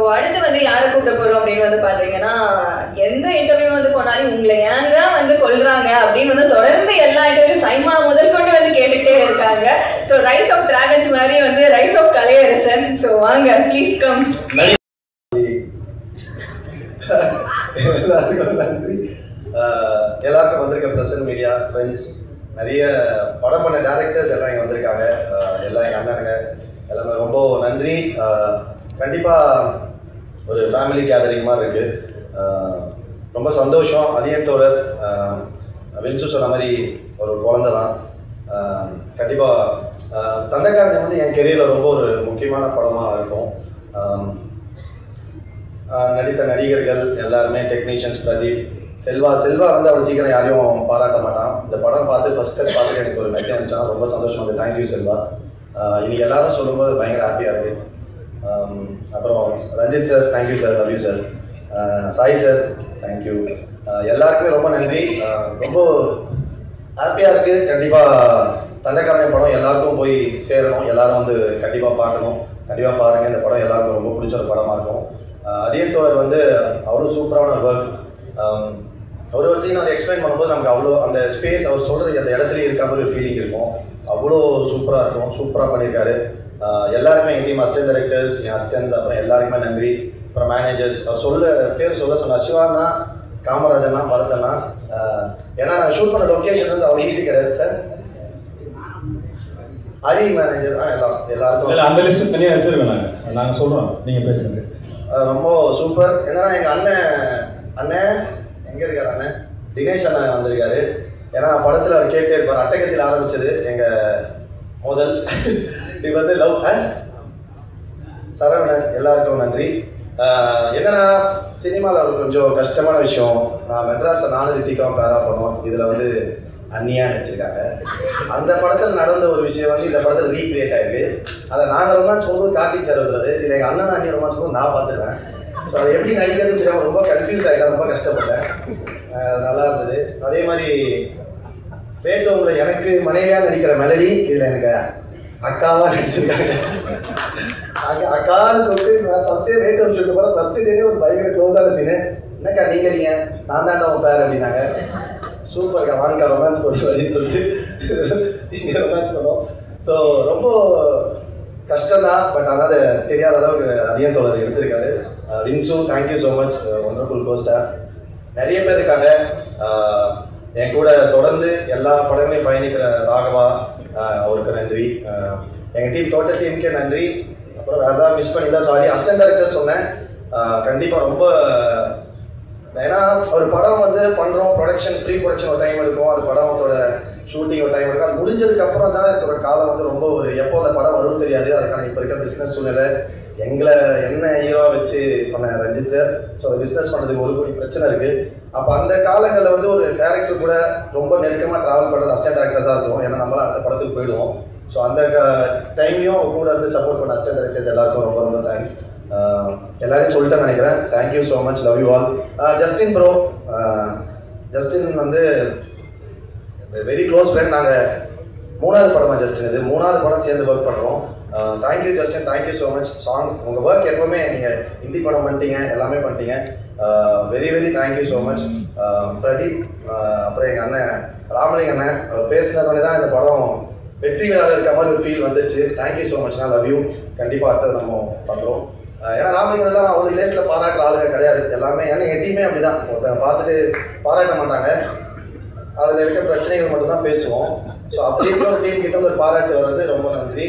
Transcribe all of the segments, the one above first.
அடுத்து வந்து யாரை கூப்பிட போறோம் அப்படின்னு வந்து பாத்தீங்கன்னா, எந்த இன்டர்வியூ வந்து போனாலும் உங்களை ஏங்க வந்து கொல்றாங்க அப்படின்னு வந்து தொடர்ந்து எல்லா இன்டர்வியூ சைமா முதல் கொண்டு வந்து கேட்டுட்டே இருக்காங்க. ஸோ ரைஸ் ஆஃப் டிராகன்ஸ் மாதிரி வந்து ரைஸ் ஆஃப் கலையரசன். ஸோ வாங்க ப்ளீஸ் கம். எல்லாருக்கும் நன்றி. எல்லாருக்கும் வந்திருக்க பிரசன்ட் மீடியா ஃப்ரெண்ட்ஸ், நிறைய படம் பண்ண டேரக்டர்ஸ் எல்லாம் இங்கே வந்திருக்காங்க. எல்லாம் எங்கள் அண்ணனுங்க எல்லாமே ரொம்ப நன்றி. கண்டிப்பாக ஒரு ஃபேமிலி கேதரிங் மாதிரி இருக்குது. ரொம்ப சந்தோஷம். அதியன் தோழர் வின்சு சொன்ன மாதிரி ஒரு குழந்தை தான். கண்டிப்பாக தண்டக்காரன் வந்து என் கெரியரில் ரொம்ப ஒரு முக்கியமான படமாக இருக்கும். நடித்த நடிகர்கள் எல்லாருமே, டெக்னீஷியன்ஸ், பிரதீப், செல்வா வந்து அவ்வளோ சீக்கிரம் யாரையும் பாராட்ட மாட்டான். இந்த படம் பார்த்து ஃபஸ்ட் டைம் பார்த்துட்டு எனக்கு ஒரு மெசேஜ் அனுப்பிச்சான். ரொம்ப சந்தோஷம் வந்து தேங்க்யூ செல்வா. இன்றைக்கி எல்லாரும் சொல்லும்போது பயங்கர ஹாப்பியாக இருக்குது. அப்புறம் Ranjith sir thank you sir, love you sir. Sai sir thank you. எல்லாருக்குமே ரொம்ப நன்றி. ரொம்ப ஹாப்பியாக இருக்குது. கண்டிப்பாக தண்டக்காரன் படம் எல்லாருக்கும் போய் சேரணும். எல்லோரும் வந்து கண்டிப்பாக பார்க்கணும். கண்டிப்பாக பாருங்கள். இந்த படம் எல்லாருக்கும் ரொம்ப பிடிச்ச ஒரு படமாக இருக்கும். அதியன் தோழர் வந்து அவ்வளோ சூப்பரான ஒர்க். ஒரு சீன் அவர் எக்ஸ்பிளைன் பண்ணும்போது நமக்கு அவ்வளோ அந்த ஸ்பேஸ் அவர் சொல்கிற அந்த இடத்துலையே இருக்க மாதிரி ஒரு ஃபீலிங் இருக்கும். அவ்வளோ சூப்பராக இருக்கும். சூப்பராக பண்ணியிருக்காரு. எல்லாருமே என் டீம் அசிஸ்டன்ட் டைரக்டர்ஸ், என் அசிஸ்டன்ஸ், அப்புறம் எல்லாருக்குமே நன்றி. அப்புறம் மேனேஜர்ஸ், அவர் பேர் சொன்னார். சிவானா, காமராஜனா, பரதனா. ஏன்னா நாங்கள் ஷூட் பண்ண லொக்கேஷன் வந்து அவ்வளோ ஈஸி கிடையாது சார். ஹரி மேனேஜர் எல்லாருக்கும் அந்த லிஸ்ட் தனியாக வச்சுருக்கோம். நாங்கள் சொல்கிறோம், நீங்கள் பேசுங்க சார். ரொம்ப சூப்பர். என்னன்னா எங்கள் அண்ணன் எங்கே இருக்கார்? அண்ணன் தினேஷ் அண்ணன் வந்திருக்காரு. ஏன்னா படத்தில் அவர் கேட்டே இருப்பார். அட்டகத்தில் ஆரம்பித்தது எங்கள் முதல் இது வந்து லவ். சரவணன், எல்லாருக்கும் நன்றி. என்னன்னா சினிமாவில் ஒரு கொஞ்சம் கஷ்டமான விஷயம். நான் மெட்ராஸில் நானும் ரித்திகாவும் பேரா பண்ணோம். இதில் வந்து அந்நியா நினச்சிருக்காங்க. அந்த படத்தில் நடந்த ஒரு விஷயம் வந்து இந்த படத்தில் ரீக்ரியேட் ஆகிருக்கு. அதை நாங்கள் ரொமான்ஸ் போகும்போது கார்த்திக் சார் வந்துடுறது. இதில் எங்கள் அண்ணன் அண்ணி ரொமான்ஸ் போது நான் பார்த்துருவேன். ஸோ அதை எப்படி நடிக்கிறதுன்னு தெரியாமல் ரொம்ப கன்ஃபியூஸ் ஆகிட்டேன். ரொம்ப கஷ்டப்பட்டேன். நல்லா இருந்தது. அதே மாதிரி வேட்டோவில் எனக்கு மனைவியாக நடிக்கிற மெலடி இதில் எனக்கு அக்காவாக நடிச்சிருக்காங்க. அக்கான்னு கூப்பிட்டு நான் ஃபஸ்ட்டே வேட்டோ சொல்லிட்டு போகிறேன். ஃபஸ்ட்டு டேனே ஒரு பயங்கர க்ளோஸான சீனு. என்னக்கா நீங்கள் நான் தாண்டா உன் பேர் அப்படின்னாங்க. சூப்பர்க்கா, வாங்கக்கா ரொமான்ஸ் பண்ணி அப்படின்னு சொல்லிட்டு இங்கே ரொமான்ஸ் பண்ணோம். ஸோ ரொம்ப கஷ்டம்தான். பட் ஆனால் அது தெரியாத அளவுக்கு அதியன் தோழர் எடுத்திருக்காரு. Vinsu thank you so much, wonderful co-star. நிறைய பேர் இருக்காங்க என் கூட தொடர்ந்து எல்லா படங்களையும் பயணிக்கிற ராகவா, அவருக்கு நன்றி. எங்கள் டீம் டோட்டல் டீமுக்கே நன்றி. அப்புறம் வேறு ஏதாவது மிஸ் பண்ணி தான் சாரி. அசிஸ்டன்ட் டைரக்டர் சொன்னேன். கண்டிப்பாக ரொம்ப, ஏன்னா ஒரு படம் வந்து பண்ணுறோம், ப்ரீ ப்ரொடக்ஷன் ஒரு டைம் எடுக்கும். அது படத்தோட ஷூட்டிங் ஒரு டைம் இருக்கும். அது முடிஞ்சதுக்கப்புறம் தான் இதோட காலம் வந்து ரொம்ப ஒரு எப்போ அந்த படம் வரும்னு தெரியாது. அதுக்கான இப்போ இருக்க பிஸ்னஸ் சூழ்நிலை என்ன ஹீரோ வச்சு பண்ண ரஞ்சித் சார். ஸோ அதை பிஸ்னஸ் பண்ணுறதுக்கு ஒரு கோடி பிரச்சனை இருக்குது. அப்போ அந்த காலங்களில் வந்து ஒரு டேரக்டர் கூட ரொம்ப நெருக்கமாக ட்ராவல் பண்ணுறது அசிஸ்டன்ட் டேரக்டர் தான் இருக்கும். ஏன்னா நம்மளாம் அடுத்த படத்துக்கு போயிடுவோம். ஸோ அந்த டைம்லையும் கூட இருந்து சப்போர்ட் பண்ண அசிஸ்டன்ட் டேரக்டர்ஸ் எல்லாருக்கும் ரொம்ப ரொம்ப தேங்க்ஸ். எல்லாரையும் சொல்லிட்டேன்னு நினைக்கிறேன். Thank you so much, love you all. Justin bro, Justin வந்து வெரி க்ளோஸ் ஃப்ரெண்ட். நாங்கள் 3வது படமாக ஜஸ்டின், இது 3வது படம் சேர்ந்து ஒர்க் பண்ணுறோம். Thank you Justin, thank you so much. Songs உங்கள் ஒர்க் எப்போவுமே நீங்கள் ஹிந்தி படம் பண்ணிட்டீங்க, எல்லாமே பண்ணிட்டீங்க. Very very thank you so much. Pradeep, அப்புறம் எங்கள் அண்ணன் ராமலிங்க அண்ணன், அவர் பேசினதோடனே தான் இந்த படம் வெற்றி விழாவில் இருக்க மாதிரி ஒரு ஃபீல் வந்துச்சு. தேங்க்யூ ஸோ மச்னா, லவ் யூ. கண்டிப்பாக அடுத்தது நம்ம பண்ணுறோம். ஏன்னா ராமலிங்கெல்லாம் அவ்வளோ லேஸில் பாராட்டுற ஆளுங்க கிடையாது எல்லாமே. ஏன்னா எங்கள் டீமே அப்படி தான், ஒருத்தங்க பார்த்துட்டு பாராட்ட மாட்டாங்க. அதில் இருக்க பிரச்சனைகள் மட்டும் தான் பேசுவோம். ஸோ அப்படி இருக்க ஒரு டீம் கிட்ட ஒரு பாராட்டு வர்றது ரொம்ப நன்றி.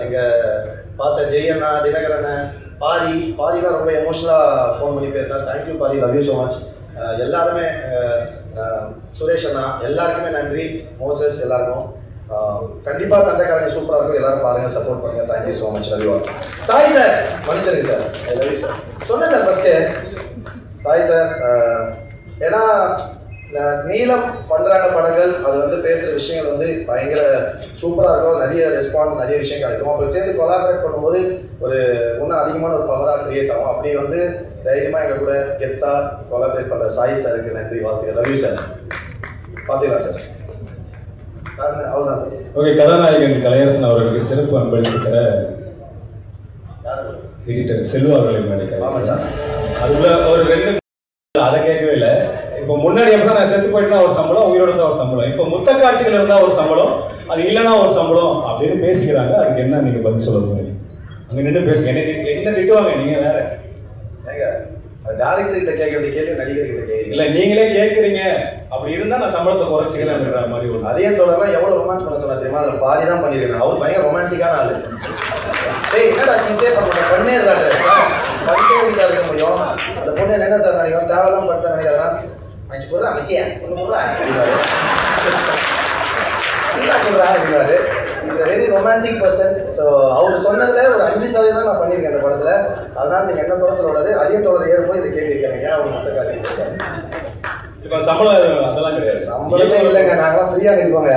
எங்கள் பார்த்த ஜெய் அண்ணா, தினகர் அண்ணன், பாரிலாம் ரொம்ப எமோஷனலாக ஃபோன் பண்ணி பேசினார். Thank you Pari, love you so much. எல்லாருமே, சுரேஷ் அண்ணா, எல்லாருக்குமே நன்றி. மோசஸ், எல்லாருக்கும் கண்டிப்பாக தண்டக்காரங்க சூப்பராக இருக்கும். எல்லாரும் பாருங்கள், சப்போர்ட் பண்ணுங்கள். Thank you so much, love you all. Sai sir, மன்னிச்சிருங்க sir, I love you sir. சொன்னேன் சார் ஃபஸ்ட்டு சாய் சார். ஏன்னா நீளம் பண்ணுறாங்க படங்கள், அது வந்து பேசுகிற விஷயங்கள் வந்து பயங்கர சூப்பராக இருக்கும். நிறைய ரெஸ்பான்ஸ், நிறைய விஷயம் கிடைக்கும். அப்போ சேர்ந்து கொலாபரேட் பண்ணும்போது ஒரு இன்னும் அதிகமான ஒரு பவராக க்ரியேட் ஆகும். அப்படி வந்து தைரியமாக எங்கள் கூட கெத்தாக கொலாபரேட் பண்ணுற சாய் சாருக்கு நன்றி, வாழ்த்துக்கள். Love you sir. பார்த்துக்கலாம் சார். அவ்வளோதான் சார். ஓகே, கதாநாயகன் கலையரசன் அவர்களுக்கு சிறப்பு அன்பளிக்கிற எடிட்டர் செல்வா அவர்களை மேடைக்கு ஆமாம் சார். அதுக்குள்ள ஒரு 2 அதை கேட்கவே இல்லை. இப்போ முன்னாடி எப்படின்னா நான் செத்து போயிட்டுனா ஒரு சம்பளம், உயிரோட இருந்தால் ஒரு சம்பளம், இப்போ முத்த காட்சிகள் இருந்தால் ஒரு சம்பளம், அது இல்லைன்னா ஒரு சம்பளம் அப்படின்னு பேசிக்கிறாங்க. அதுக்கு என்ன நீங்கள் பதில் சொல்ல போறீங்க? அங்கே நின்று பேசுங்க. என்ன திட்டுவாங்க நீங்கள் வேற? அது டேரக்டர் கிட்ட கேட்க வேண்டிய கேள்வி நடிகர் கிட்ட கேட்குறீங்க. இல்லை நீங்களே கேட்குறீங்க. அப்படி இருந்தால் நான் சம்பளத்தை குறைச்சிக்கிறேன் அப்படின்ற மாதிரி ஒரு அதே தொடர்லாம் எவ்வளோ ரொமான்ஸ் பண்ண சொன்னா தெரியுமா? அதில் பாதி தான் பண்ணியிருக்கேன். அவர் பயங்கர ரொமான்டிக்கான ஆள். டேய் என்னடா கிஸே பண்ணே இருக்காங்க சார், பண்ணிட்டே எப்படி சார் இருக்க முடியும்? அந்த பொண்ணு என்ன சார் நினைக்கும், தேவையெல்லாம் பண்ணிட்டு நினைக்கிறேன். அமைச்சு போடுறா அமைச்சியா ஒன்று போடுறா என்ன சொல்கிறா அப்படின்னாரு. Is very romantic person. So அவர் சொன்னதில் ஒரு 5% தான் நான் பண்ணியிருக்கேன் அந்த படத்தில். அதனால் நீங்கள் என்ன குறை சொல்லக்கூடாது. அதிக தொடர் ஏறும்போது இதை கேள்வி கேட்குறீங்க. அவர் மொத்த காட்சி இப்போ சம்பளம் அதெல்லாம் கிடையாது. சம்பளமே இல்லைங்க, நாங்களாம் ஃப்ரீயாக நடிப்போங்க.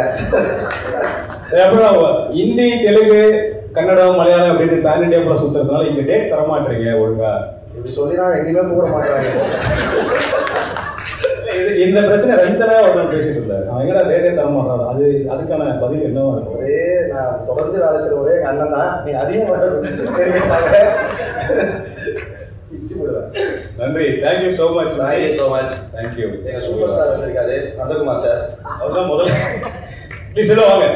அப்புறம் ஹிந்தி, தெலுங்கு, கன்னடம், மலையாளம் அப்படின்னு பேன் இண்டியா கூட சுற்றுறதுனால இங்கே டேட் தரமாட்டுறீங்க ஒழுங்கா. இப்படி சொல்லி தான் எங்கேயுமே கூட மாட்டாங்க. இந்த பிரச்சனை ரஞ்சிதனா ஒரு பேசிட்டு இருந்தாரு. அவன் எங்கடா டேட்டே தரமாட்டான். அதுக்கான பதில் என்னவா இருக்கும்? ஒரே நான் தொடர்ந்து வேலை செய்கிற ஒரே எங்கள் அண்ணன் தான். நீ அதிகமாக எடுக்கிறாங்க. பிச்சு போடுவேன். நன்றி. Thank you so much. Thank you so much. Thank you. எங்கள் சூப்பர் ஸ்டார் வந்திருக்காரு நந்தகுமார் சார். அவர் தான் முதல்ல ப்ளீஸ் எல்லாம் வாங்க.